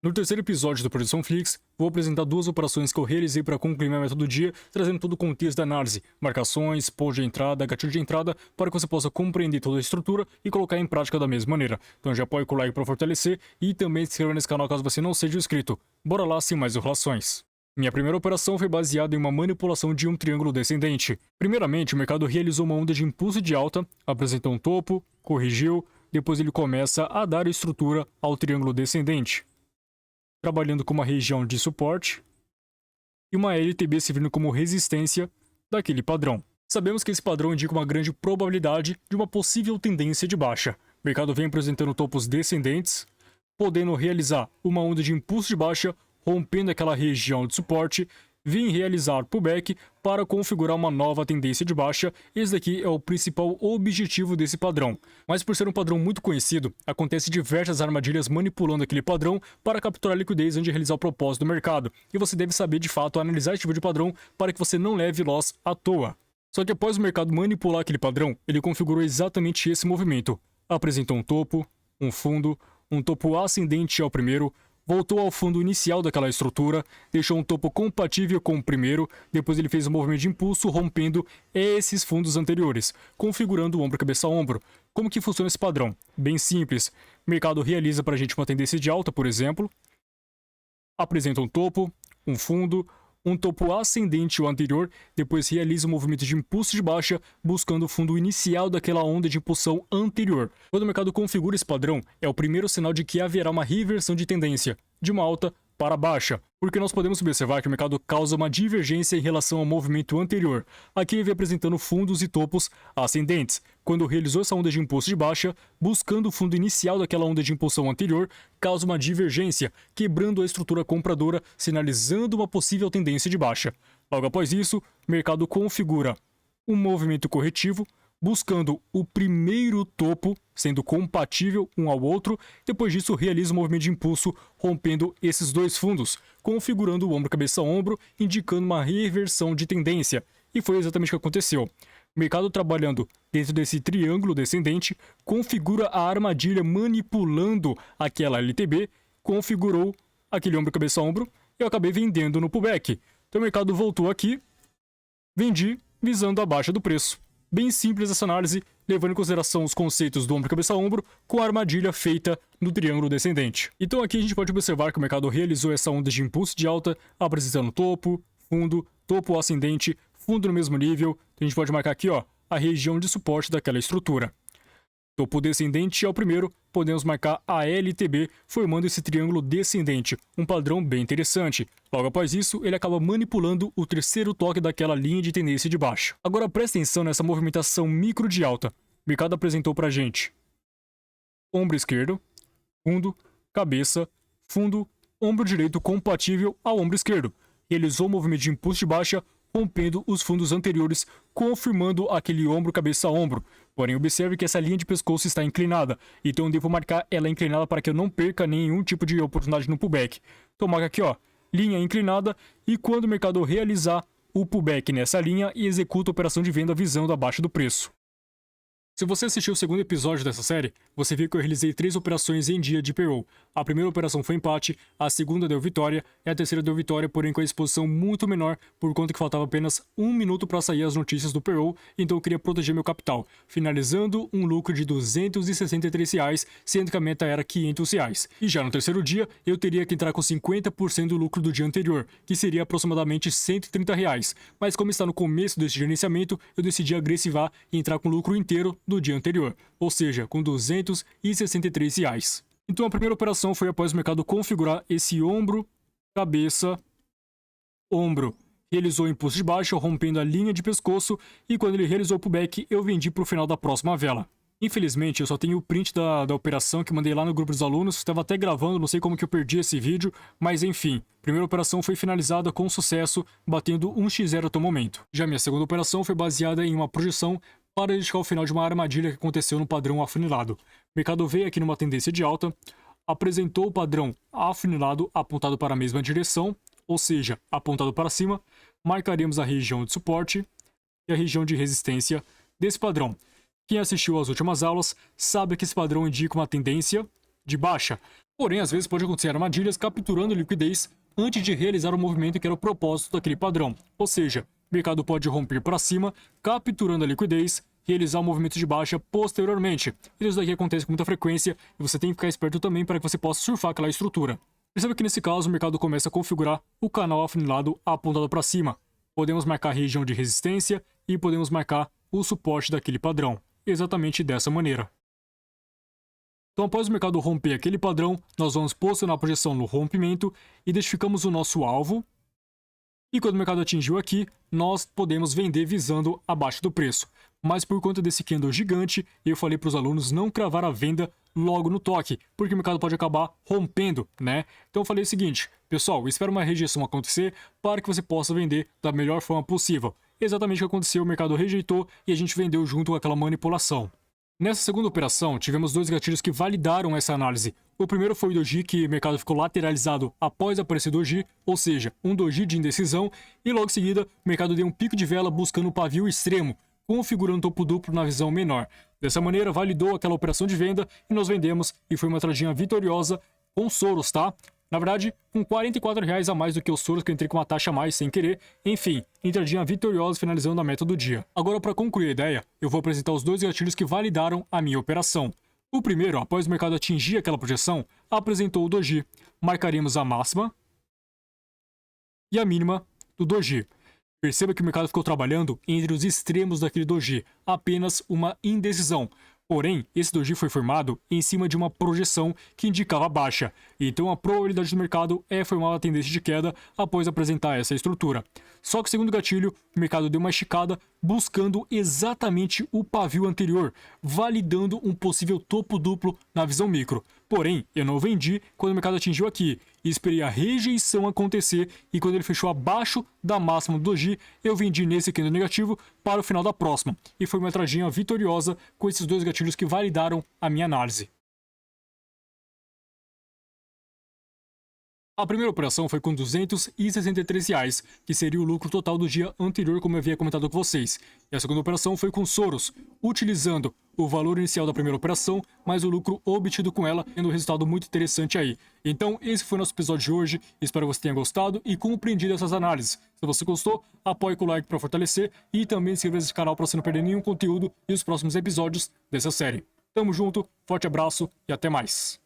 No terceiro episódio do Projeção Flix, vou apresentar duas operações que eu realizei para concluir minha meta do dia, trazendo todo o contexto da análise, marcações, ponto de entrada, gatilho de entrada, para que você possa compreender toda a estrutura e colocar em prática da mesma maneira. Então já apoie com o like para fortalecer e também se inscreva nesse canal caso você não seja inscrito. Bora lá sem mais enrolações. Minha primeira operação foi baseada em uma manipulação de um triângulo descendente. Primeiramente, o mercado realizou uma onda de impulso de alta, apresentou um topo, corrigiu, depois ele começa a dar estrutura ao triângulo descendente, trabalhando com uma região de suporte e uma LTB servindo como resistência daquele padrão. Sabemos que esse padrão indica uma grande probabilidade de uma possível tendência de baixa. O mercado vem apresentando topos descendentes, podendo realizar uma onda de impulso de baixa, rompendo aquela região de suporte, vim realizar pullback para configurar uma nova tendência de baixa. Esse daqui é o principal objetivo desse padrão. Mas por ser um padrão muito conhecido, acontece diversas armadilhas manipulando aquele padrão para capturar liquidez antes de realizar o propósito do mercado. E você deve saber de fato analisar esse tipo de padrão para que você não leve loss à toa. Só que após o mercado manipular aquele padrão, ele configurou exatamente esse movimento. Apresentou um topo, um fundo, um topo ascendente ao primeiro, voltou ao fundo inicial daquela estrutura, deixou um topo compatível com o primeiro, depois ele fez um movimento de impulso rompendo esses fundos anteriores, configurando o ombro cabeça a ombro. Como que funciona esse padrão? Bem simples. O mercado realiza para a gente uma tendência de alta, por exemplo, apresenta um topo, um fundo, um topo ascendente o anterior, depois realiza um movimento de impulso de baixa, buscando o fundo inicial daquela onda de impulsão anterior. Quando o mercado configura esse padrão, é o primeiro sinal de que haverá uma reversão de tendência, de uma alta para baixa, porque nós podemos observar que o mercado causa uma divergência em relação ao movimento anterior. Aqui ele vem apresentando fundos e topos ascendentes. Quando realizou essa onda de impulso de baixa, buscando o fundo inicial daquela onda de impulsão anterior, causa uma divergência, quebrando a estrutura compradora, sinalizando uma possível tendência de baixa. Logo após isso, o mercado configura um movimento corretivo, buscando o primeiro topo, sendo compatível um ao outro. Depois disso, realiza um movimento de impulso, rompendo esses dois fundos, configurando o ombro cabeça a ombro, indicando uma reversão de tendência. E foi exatamente o que aconteceu. O mercado trabalhando dentro desse triângulo descendente, configura a armadilha manipulando aquela LTB, configurou aquele ombro cabeça a ombro, e eu acabei vendendo no pullback. Então o mercado voltou aqui, vendi visando a baixa do preço. Bem simples essa análise, levando em consideração os conceitos do ombro cabeça a ombro com a armadilha feita no triângulo descendente. Então aqui a gente pode observar que o mercado realizou essa onda de impulso de alta, apresentando topo, fundo, topo ascendente, fundo no mesmo nível. Então a gente pode marcar aqui, ó, a região de suporte daquela estrutura. Topo descendente é o primeiro, podemos marcar a LTB, formando esse triângulo descendente, um padrão bem interessante. Logo após isso, ele acaba manipulando o terceiro toque daquela linha de tendência de baixa. Agora presta atenção nessa movimentação micro de alta. O mercado apresentou pra gente ombro esquerdo, fundo, cabeça, fundo, ombro direito compatível ao ombro esquerdo. Realizou um movimento de impulso de baixa, rompendo os fundos anteriores, confirmando aquele ombro cabeça a ombro. Porém, observe que essa linha de pescoço está inclinada, então eu devo marcar ela inclinada para que eu não perca nenhum tipo de oportunidade no pullback. Então marca aqui, ó, linha inclinada, e quando o mercado realizar o pullback nessa linha, e executa a operação de venda visando a baixa do preço. Se você assistiu o segundo episódio dessa série, você viu que eu realizei 3 operações em dia de payroll. A primeira operação foi empate, a segunda deu vitória e a terceira deu vitória, porém com a exposição muito menor, por conta que faltava apenas 1 minuto para sair as notícias do payroll, então eu queria proteger meu capital, finalizando um lucro de R$ 263, sendo que a meta era R$ 500. E já no terceiro dia, eu teria que entrar com 50% do lucro do dia anterior, que seria aproximadamente R$ 130. Mas como está no começo desse gerenciamento, eu decidi agressivar e entrar com o lucro inteiro do dia anterior, ou seja, com R$ 263. Então a primeira operação foi após o mercado configurar esse ombro, cabeça, ombro. Realizou o impulso de baixa, rompendo a linha de pescoço, e quando ele realizou o pullback, eu vendi para o final da próxima vela. Infelizmente, eu só tenho o print da operação que mandei lá no grupo dos alunos, estava até gravando, não sei como que eu perdi esse vídeo, mas enfim, a primeira operação foi finalizada com sucesso, batendo 1x0 até o momento. Já minha segunda operação foi baseada em uma projeção para indicar o final de uma armadilha que aconteceu no padrão afunilado. O mercado veio aqui numa tendência de alta, apresentou o padrão afunilado apontado para a mesma direção, ou seja, apontado para cima, marcaremos a região de suporte e a região de resistência desse padrão. Quem assistiu às últimas aulas sabe que esse padrão indica uma tendência de baixa. Porém, às vezes pode acontecer armadilhas capturando liquidez antes de realizar o movimento que era o propósito daquele padrão. Ou seja, o mercado pode romper para cima, capturando a liquidez, realizar o movimento de baixa posteriormente. Isso daqui acontece com muita frequência e você tem que ficar esperto também para que você possa surfar aquela estrutura. Perceba que nesse caso o mercado começa a configurar o canal afunilado apontado para cima. Podemos marcar a região de resistência e podemos marcar o suporte daquele padrão, exatamente dessa maneira. Então, após o mercado romper aquele padrão, nós vamos posicionar a projeção no rompimento, identificamos o nosso alvo, e quando o mercado atingiu aqui, nós podemos vender visando abaixo do preço. Mas por conta desse candle gigante, eu falei para os alunos não cravar a venda logo no toque, porque o mercado pode acabar rompendo, né? Então eu falei o seguinte, pessoal, espera uma rejeição acontecer para que você possa vender da melhor forma possível. Exatamente o que aconteceu, o mercado rejeitou e a gente vendeu junto com aquela manipulação. Nessa segunda operação, tivemos dois gatilhos que validaram essa análise. O primeiro foi o doji, que o mercado ficou lateralizado após aparecer doji, ou seja, um doji de indecisão, e logo em seguida o mercado deu um pico de vela buscando o pavio extremo, configurando topo duplo na visão menor. Dessa maneira, validou aquela operação de venda e nós vendemos, e foi uma entradinha vitoriosa com Soros, tá? Na verdade, com R$44 a mais do que os Soros, que eu entrei com uma taxa a mais sem querer. Enfim, entradinha vitoriosa finalizando a meta do dia. Agora, para concluir a ideia, eu vou apresentar os dois gatilhos que validaram a minha operação. O primeiro, após o mercado atingir aquela projeção, apresentou o doji. Marcaremos a máxima e a mínima do doji. Perceba que o mercado ficou trabalhando entre os extremos daquele doji, apenas uma indecisão. Porém, esse doji foi formado em cima de uma projeção que indicava baixa, então a probabilidade do mercado é formar uma tendência de queda após apresentar essa estrutura. Só que, segundo o gatilho, o mercado deu uma esticada buscando exatamente o pavio anterior, validando um possível topo duplo na visão micro. Porém, eu não vendi quando o mercado atingiu aqui, e esperei a rejeição acontecer, e quando ele fechou abaixo da máxima do doji, eu vendi nesse candle negativo para o final da próxima. E foi uma entradinha vitoriosa com esses dois gatilhos que validaram a minha análise. A primeira operação foi com R$263, que seria o lucro total do dia anterior, como eu havia comentado com vocês. E a segunda operação foi com Soros, utilizando o valor inicial da primeira operação, mais o lucro obtido com ela, tendo um resultado muito interessante aí. Então, esse foi o nosso episódio de hoje. Espero que você tenha gostado e compreendido essas análises. Se você gostou, apoie com o like para fortalecer e também se inscreva nesse canal para você não perder nenhum conteúdo e os próximos episódios dessa série. Tamo junto, forte abraço e até mais.